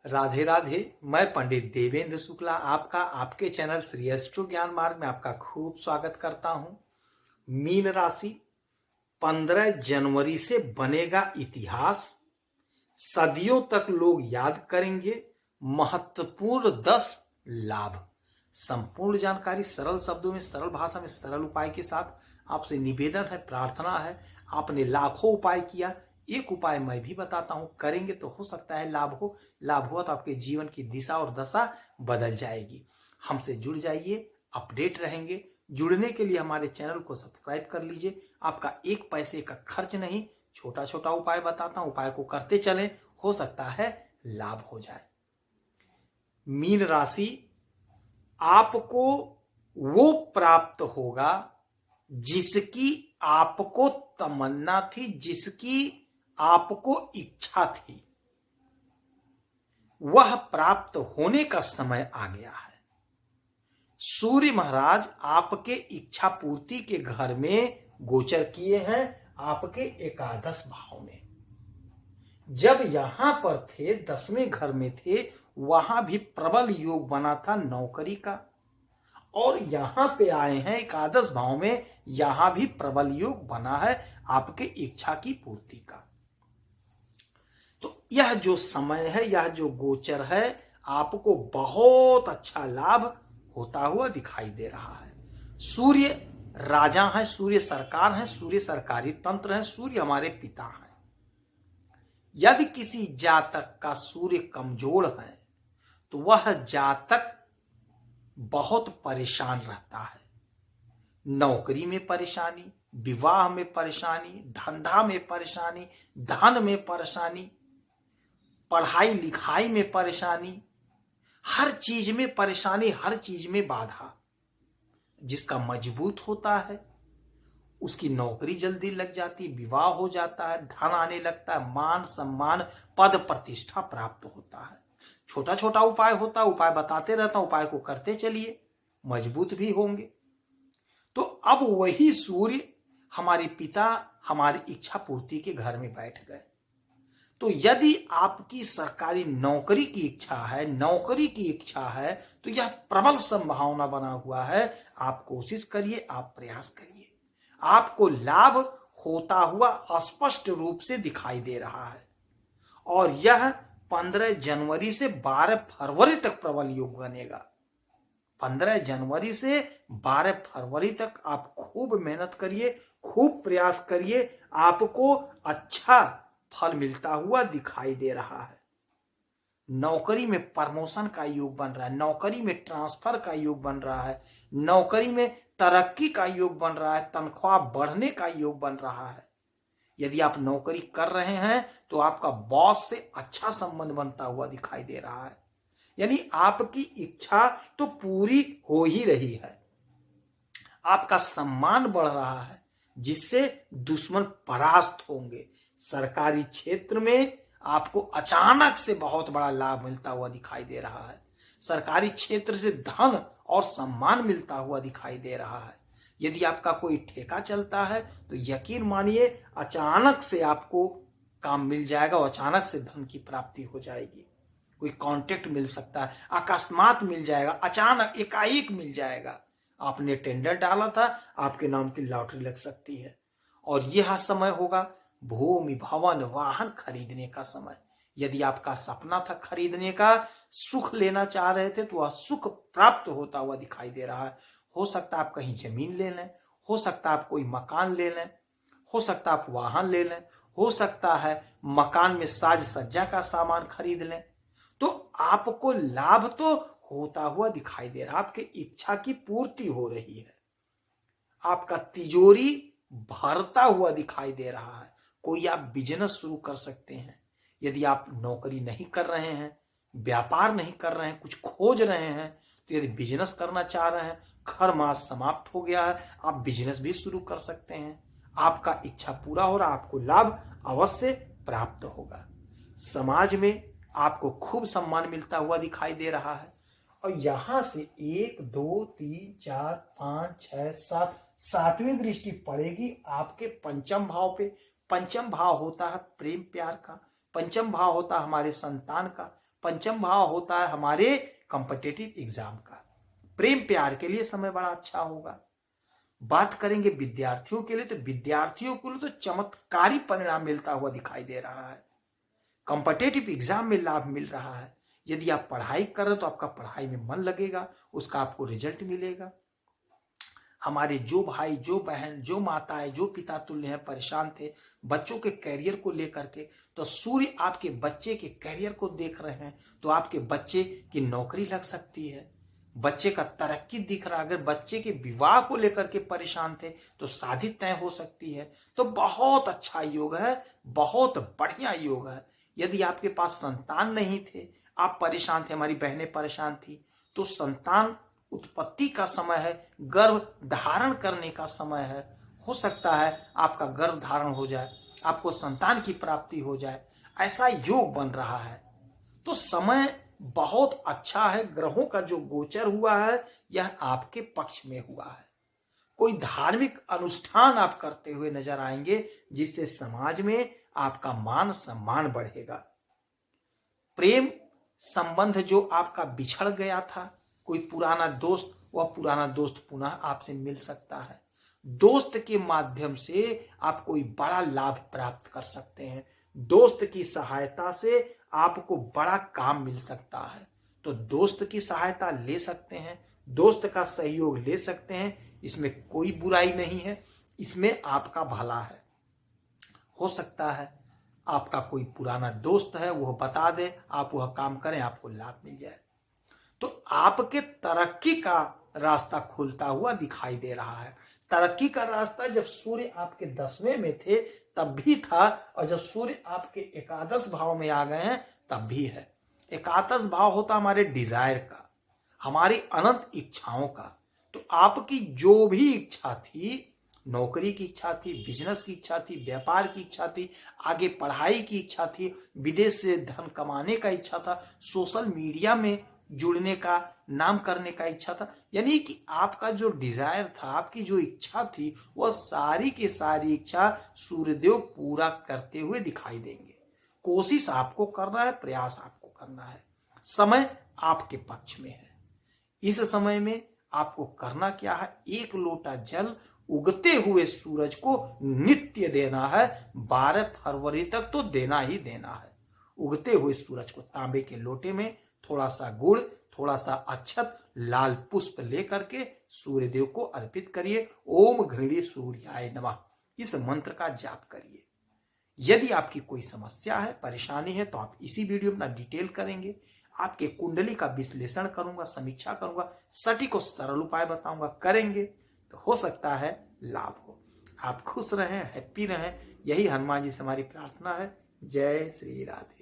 राधे राधे। मैं पंडित देवेंद्र शुक्ला आपका आपके चैनल श्री एस्ट्रो ज्ञान मार्ग में आपका खूब स्वागत करता हूं। मीन राशि 15 जनवरी से बनेगा इतिहास। सदियों तक लोग याद करेंगे महत्वपूर्ण 10 लाभ। संपूर्ण जानकारी सरल शब्दों में, सरल भाषा में, सरल उपाय के साथ आपसे निवेदन है, प्रार्थना है। आपने लाखों उपाय किया, एक उपाय मैं भी बताता हूं, करेंगे तो हो सकता है लाभ हो। लाभ हुआ तो आपके जीवन की दिशा और दशा बदल जाएगी। हमसे जुड़ जाइए, अपडेट रहेंगे। जुड़ने के लिए हमारे चैनल को सब्सक्राइब कर लीजिए। आपका एक पैसे का खर्च नहीं, छोटा छोटा उपाय बताता हूं, उपाय को करते चलें, हो सकता है लाभ हो जाए। मीन राशि, आपको वो प्राप्त होगा जिसकी आपको तमन्ना थी, जिसकी आपको इच्छा थी, वह प्राप्त होने का समय आ गया है। सूर्य महाराज आपके इच्छा पूर्ति के घर में गोचर किए हैं, आपके एकादश भाव में। जब यहां पर थे, 10वें घर में थे, वहां भी प्रबल योग बना था नौकरी का, और यहां पे आए हैं एकादश भाव में, यहां भी प्रबल योग बना है आपके इच्छा की पूर्ति का। तो यह जो समय है, यह जो गोचर है, आपको बहुत अच्छा लाभ होता हुआ दिखाई दे रहा है। सूर्य राजा है, सूर्य सरकार है, सूर्य सरकारी तंत्र है, सूर्य हमारे पिता हैं। यदि किसी जातक का सूर्य कमजोर है तो वह जातक बहुत परेशान रहता है। नौकरी में परेशानी, विवाह में परेशानी, धंधा में परेशानी, धन में परेशानी, पढ़ाई लिखाई में परेशानी, हर चीज में परेशानी, हर चीज में बाधा। जिसका मजबूत होता है उसकी नौकरी जल्दी लग जाती, विवाह हो जाता है, धन आने लगता है, मान सम्मान, पद प्रतिष्ठा प्राप्त होता है। छोटा छोटा उपाय होता है, उपाय बताते रहता हूं, उपाय को करते चलिए, मजबूत भी होंगे। तो अब वही सूर्य हमारे पिता हमारी इच्छा पूर्ति के घर में बैठ गए। तो यदि आपकी सरकारी नौकरी की इच्छा है, नौकरी की इच्छा है, तो यह प्रबल संभावना बना हुआ है। आप कोशिश करिए, आप प्रयास करिए, आपको लाभ होता हुआ स्पष्ट रूप से दिखाई दे रहा है। और यह 15 जनवरी से 12 फरवरी तक प्रबल योग बनेगा। 15 जनवरी से 12 फरवरी तक आप खूब मेहनत करिए, खूब प्रयास करिए, आपको अच्छा फल मिलता हुआ दिखाई दे रहा है। नौकरी में प्रमोशन का योग बन रहा है, नौकरी में ट्रांसफर का योग बन रहा है, नौकरी में तरक्की का योग बन रहा है, तनख्वाह बढ़ने का योग बन रहा है। यदि आप नौकरी कर रहे हैं तो आपका बॉस से अच्छा संबंध बनता हुआ दिखाई दे रहा है। यानी आपकी इच्छा तो पूरी हो ही रही है। आपका सम्मान बढ़ रहा है, जिससे दुश्मन परास्त होंगे। सरकारी क्षेत्र में आपको अचानक से बहुत बड़ा लाभ मिलता हुआ दिखाई दे रहा है। सरकारी क्षेत्र से धन और सम्मान मिलता हुआ दिखाई दे रहा है। यदि आपका कोई ठेका चलता है तो यकीन मानिए अचानक से आपको काम मिल जाएगा और अचानक से धन की प्राप्ति हो जाएगी। कोई कॉन्ट्रैक्ट मिल सकता है, अकस्मात मिल जाएगा, अचानक एकाएक मिल जाएगा। आपने टेंडर डाला था, आपके नाम की लॉटरी लग सकती है। और यह समय होगा भूमि, भवन, वाहन खरीदने का समय। यदि आपका सपना था खरीदने का, सुख लेना चाह रहे थे, तो वह सुख प्राप्त होता हुआ दिखाई दे रहा है। हो सकता है आप कहीं जमीन ले लें, हो सकता है आप कोई मकान ले लें, हो सकता है आप वाहन ले लें, हो सकता है मकान में साज सज्जा का सामान खरीद लें। तो आपको लाभ तो होता हुआ दिखाई दे रहा है, आपकी इच्छा की पूर्ति हो रही है, आपका तिजोरी भरता हुआ दिखाई दे रहा है। कोई आप बिजनेस शुरू कर सकते हैं। यदि आप नौकरी नहीं कर रहे हैं, व्यापार नहीं कर रहे हैं, कुछ खोज रहे हैं, तो यदि बिजनेस करना चाह रहे हैं, खर मास समाप्त हो गया है, आप बिजनेस भी शुरू कर सकते हैं। आपका इच्छा पूरा हो रहा, आपको लाभ अवश्य प्राप्त होगा। समाज में आपको खूब सम्मान मिलता हुआ दिखाई दे रहा है। और यहां से 1 2 3 4 5 6 7 सातवीं दृष्टि पड़ेगी आपके पंचम भाव पे। पंचम भाव होता है प्रेम प्यार का, पंचम भाव होता है हमारे संतान का, पंचम भाव होता है हमारे कॉम्पिटिटिव एग्जाम का। प्रेम प्यार के लिए समय बड़ा अच्छा होगा। बात करेंगे विद्यार्थियों के लिए, तो विद्यार्थियों को तो चमत्कारी परिणाम मिलता हुआ दिखाई दे रहा है। कॉम्पिटिटिव एग्जाम में लाभ मिल रहा है। यदि आप पढ़ाई कर रहे हो तो आपका पढ़ाई में मन लगेगा, उसका आपको रिजल्ट मिलेगा। हमारे जो भाई, जो बहन, जो माताएं, जो पिता तुल्य हैं, परेशान थे बच्चों के करियर को लेकर के, तो सूर्य आपके बच्चे के करियर को देख रहे हैं, तो आपके बच्चे की नौकरी लग सकती है, बच्चे का तरक्की दिख रहा है। अगर बच्चे के विवाह को लेकर के परेशान थे तो शादी तय हो सकती है। तो बहुत अच्छा योग है, बहुत बढ़िया योग है। यदि आपके पास संतान नहीं थे, आप परेशान थे, हमारी बहनें परेशान थी, तो संतान उत्पत्ति का समय है, गर्भ धारण करने का समय है। हो सकता है आपका गर्भ धारण हो जाए, आपको संतान की प्राप्ति हो जाए, ऐसा योग बन रहा है। तो समय बहुत अच्छा है। ग्रहों का जो गोचर हुआ है यह आपके पक्ष में हुआ है। कोई धार्मिक अनुष्ठान आप करते हुए नजर आएंगे, जिससे समाज में आपका मान सम्मान बढ़ेगा। प्रेम संबंध जो आपका बिछड़ गया था, कोई पुराना दोस्त, वह पुराना दोस्त पुनः आपसे मिल सकता है। दोस्त के माध्यम से आप कोई बड़ा लाभ प्राप्त कर सकते हैं। दोस्त की सहायता से आपको बड़ा काम मिल सकता है। तो दोस्त की सहायता ले सकते हैं, दोस्त का सहयोग ले सकते हैं, इसमें कोई बुराई नहीं है, इसमें आपका भला है। हो सकता है आपका कोई पुराना दोस्त है, वह बता दे, आप वह काम करें, आपको लाभ मिल जाए। तो आपके तरक्की का रास्ता खुलता हुआ दिखाई दे रहा है। तरक्की का रास्ता जब सूर्य आपके 10वें में थे तब भी था, और जब सूर्य आपके एकादश भाव में आ गए हैं तब भी है। एकादश भाव होता हमारे डिजायर का, हमारी अनंत इच्छाओं का। तो आपकी जो भी इच्छा थी, नौकरी की इच्छा थी, बिजनेस की इच्छा थी, व्यापार की इच्छा थी, आगे पढ़ाई की इच्छा थी, विदेश से धन कमाने का इच्छा था, सोशल मीडिया में जुड़ने का, नाम करने का इच्छा था, यानी कि आपका जो डिजायर था, आपकी जो इच्छा थी, वह सारी की सारी इच्छा सूर्यदेव पूरा करते हुए दिखाई देंगे। कोशिश आपको करना है, प्रयास आपको करना है। समय आपके पक्ष में है। इस समय में आपको करना क्या है? 1 लोटा जल उगते हुए सूरज को नित्य देना है। 12 फरवरी तक तो देना ही देना है। उगते हुए सूरज को तांबे के लोटे में थोड़ा सा गुड़, थोड़ा सा अक्षत, लाल पुष्प लेकर के सूर्यदेव को अर्पित करिए। ओम घृणी सूर्याय नमः, इस मंत्र का जाप करिए। यदि आपकी कोई समस्या है, परेशानी है, तो आप इसी वीडियो में डिटेल करेंगे। आपके कुंडली का विश्लेषण करूंगा, समीक्षा करूंगा, सटीक और सरल उपाय बताऊंगा। करेंगे तो हो सकता है लाभ हो। आप खुश रहें, हैप्पी रहें, यही हनुमान जी से हमारी प्रार्थना है। जय श्री राधे।